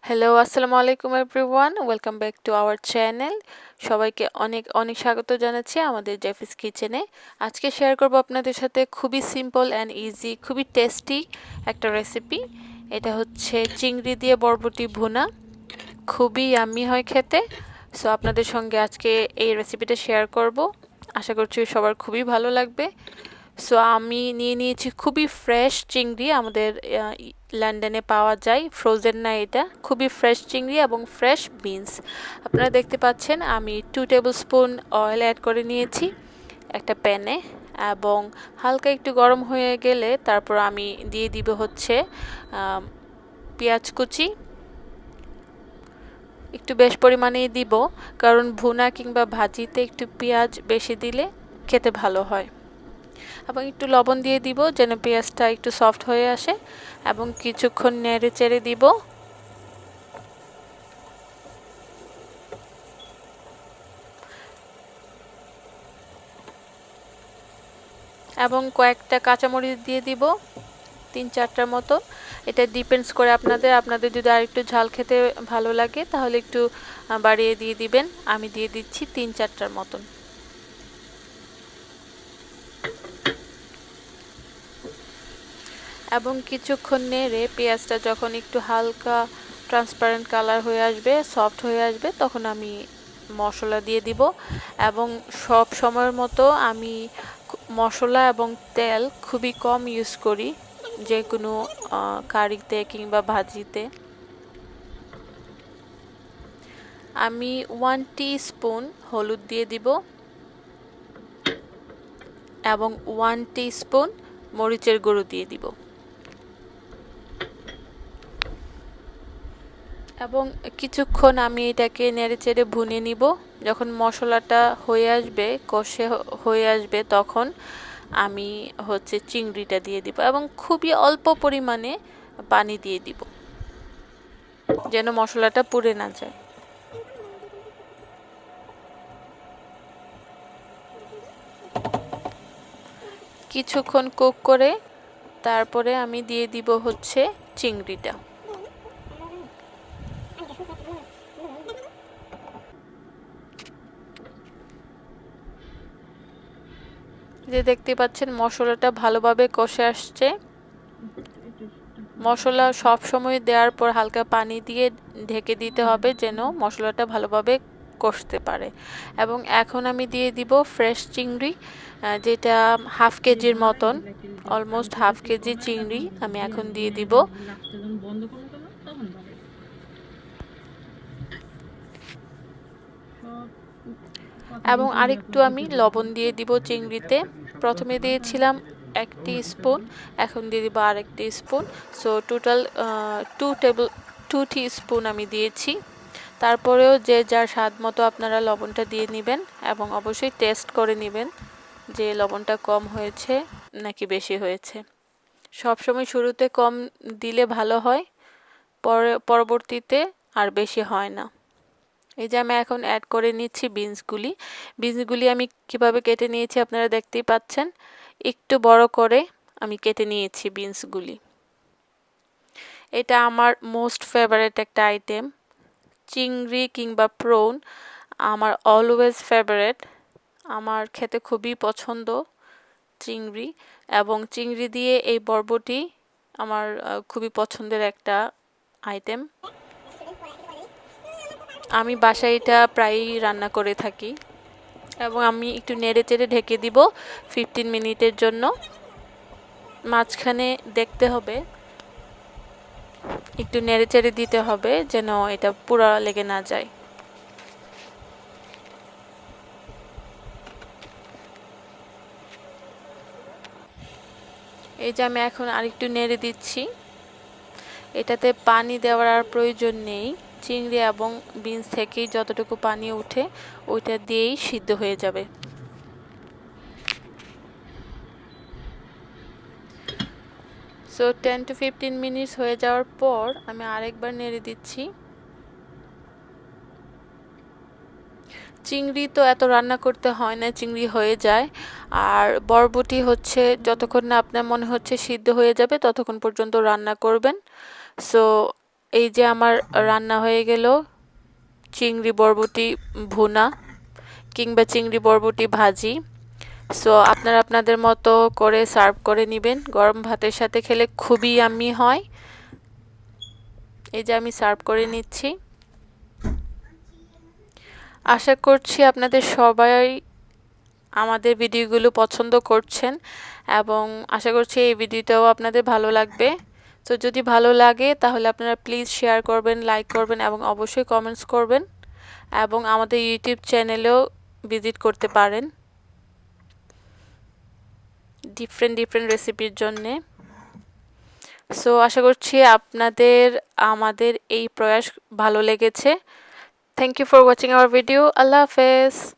Hello, আসসালামু আলাইকুম everyone. Welcome back to our channel. সবাইকে অনেক অনেক স্বাগত জানাচ্ছি আমাদের জেফিস কিচেনে। আজকে শেয়ার করব আপনাদের সাথে খুবই সিম্পল অ্যান্ড ইজি, খুবই টেস্টি একটা রেসিপি। এটা হচ্ছে চিংড়ি দিয়ে বরবটি ভুনা। খুবই ইয়াম্মি হয় খেতে। সো আপনাদের সঙ্গে আজকে এই রেসিপিটা শেয়ার করব। আশা করছি সবার খুবই ভালো লাগবে। সো আমি নিয়ে নিয়েছি খুবই ফ্রেশ চিংড়ি, আমাদের লন্ডনে পাওয়া যায়, ফ্রোজেন না, এটা খুবই ফ্রেশ চিংড়ি এবং ফ্রেশ বিনস। আপনারা দেখতে পাচ্ছেন আমি 2 টেবিল স্পুন অয়েল অ্যাড করে নিয়েছি একটা প্যানে, এবং হালকা একটু গরম হয়ে গেলে তারপর আমি দিয়ে দিব হচ্ছে পেঁয়াজ কুচি। একটু বেশ পরিমাণেই দিব, কারণ ভুনা কিংবা ভাজিতে একটু পেঁয়াজ বেশি দিলে খেতে ভালো হয়। এবং একটু লবণ দিয়ে দিব যেন পেঁয়াজটা একটু সফট হয়ে আসে, এবং কিছুক্ষণ নেড়ে চেড়ে দিব। এবং কয়েকটা কাঁচামরিচ দিয়ে দিব, 3-4টার মতো। এটা ডিপেন্ডস করে আপনাদের যদি আর একটু ঝাল খেতে ভালো লাগে তাহলে একটু বাড়িয়ে দিয়ে দিবেন। আমি দিয়ে দিচ্ছি 3-4টার মতন। এবং কিছুক্ষণ নেড়ে পেঁয়াজটা যখন একটু হালকা ট্রান্সপারেন্ট কালার হয়ে আসবে, সফট হয়ে আসবে, তখন আমি মশলা দিয়ে দিব। এবং সব সময়ের মতো আমি মশলা এবং তেল খুবই কম ইউজ করি যে কোনো কারিতে কিংবা ভাজিতে। আমি 1 টিস্পুন হলুদ দিয়ে দিব এবং 1 টিস্পুন মরিচের গুঁড়ো দিয়ে দিব। এবং কিছুক্ষণ আমি এটাকে নেড়েচেড়ে ভুনে নিব। যখন মশলাটা হয়ে আসবে, কষে হয়ে আসবে, তখন আমি হচ্ছে চিংড়িটা দিয়ে দিব এবং খুবই অল্প পরিমাণে পানি দিয়ে দিব যেন মশলাটা পুড়ে না যায়। কিছুক্ষণ কুক করে তারপরে আমি দিয়ে দিব হচ্ছে চিংড়িটা। যে দেখতে পাচ্ছেন মশলাটা ভালোভাবে কষে আসছে। মশলা সব সময় দেওয়ার পর হালকা পানি দিয়ে ঢেকে দিতে হবে যেন মশলাটা ভালোভাবে কষতে পারে। এবং এখন আমি দিয়ে দিব ফ্রেশ চিংড়ি, যেটা হাফ কেজির মতন, অলমোস্ট হাফ কেজি চিংড়ি আমি এখন দিয়ে দিব। এবং আরেকটু আমি লবণ দিয়ে দিব চিংড়িতে। প্রথমে দিয়েছিলাম 1 টিস্পুন, এখন দিয়ে দিব আরেক টিস্পুন। সো টোটাল 2 টিস্পুন আমি দিয়েছি। তারপরেও যে যার স্বাদ মতো আপনারা লবণটা দিয়ে নেবেন এবং অবশ্যই টেস্ট করে নেবেন যে লবণটা কম হয়েছে নাকি বেশি হয়েছে। সবসময় শুরুতে কম দিলে ভালো হয়, পরবর্তীতে আর বেশি হয় না। এই যে আমি এখন অ্যাড করে নিচ্ছি বিনসগুলি আমি কিভাবে কেটে নিয়েছি আপনারা দেখতেই পাচ্ছেন। একটু বড় করে আমি কেটে নিয়েছি বিনসগুলি। এটা আমার মোস্ট ফেভারিট একটা আইটেম। চিংড়ি কিংবা প্রন আমার অলওয়েজ ফেভারিট। আমার খেতে খুবই পছন্দ চিংড়ি, এবং চিংড়ি দিয়ে এই বরবটি আমার খুবই পছন্দের একটা আইটেম। আমি বাসায় এটা প্রায়ই রান্না করে থাকি। এবং আমি একটু নেড়ে চেড়ে ঢেকে দিব 15 মিনিটের জন্য। মাঝখানে দেখতে হবে, একটু নেড়ে চেড়ে দিতে হবে যেন এটা পুরো লেগে না যায়। এই যে আমি এখন আরেকটু নেড়ে দিচ্ছি। এটাতে পানি দেওয়ার আর প্রয়োজন নেই, চিংড়ি এবং বিনস থেকেই যতটুকু পানি ওঠে ওইটা দিয়েই সিদ্ধ হয়ে যাবে। সো 10 to 15 মিনিটস হয়ে যাওয়ার পর আমি আরেকবার নেড়ে দিচ্ছি। চিংড়ি তো এত রান্না করতে হয় না, চিংড়ি হয়ে যায়। আর বরবটি হচ্ছে যতক্ষণ না আপনার মনে হচ্ছে সিদ্ধ হয়ে যাবে ততক্ষণ পর্যন্ত রান্না করবেন। সো এই যে আমার রান্না হয়ে গেল চিংড়ি বরবটি ভুনা কিংবা চিংড়ি বরবটি ভাজি। সো আপনারা আপনাদের মতো করে সার্ভ করে নেবেন, গরম ভাতের সাথে খেলে খুবই ইয়াম্মি হয়। এই যে আমি সার্ভ করে নিচ্ছি। আশা করছি আপনাদের সবাই আমাদের ভিডিওগুলো পছন্দ করছেন এবং আশা করছি এই ভিডিওটাও আপনাদের ভালো লাগবে। তো যদি ভালো লাগে তাহলে আপনারা প্লিজ শেয়ার করবেন, লাইক করবেন এবং অবশ্যই কমেন্টস করবেন এবং আমাদের ইউটিউব চ্যানেলেও ভিজিট করতে পারেন ডিফারেন্ট রেসিপির জন্যে। সো আশা করছি আপনাদের আমাদের এই প্রয়াস ভালো লেগেছে। Thank you for watching our video. আল্লাহ হাফেজ।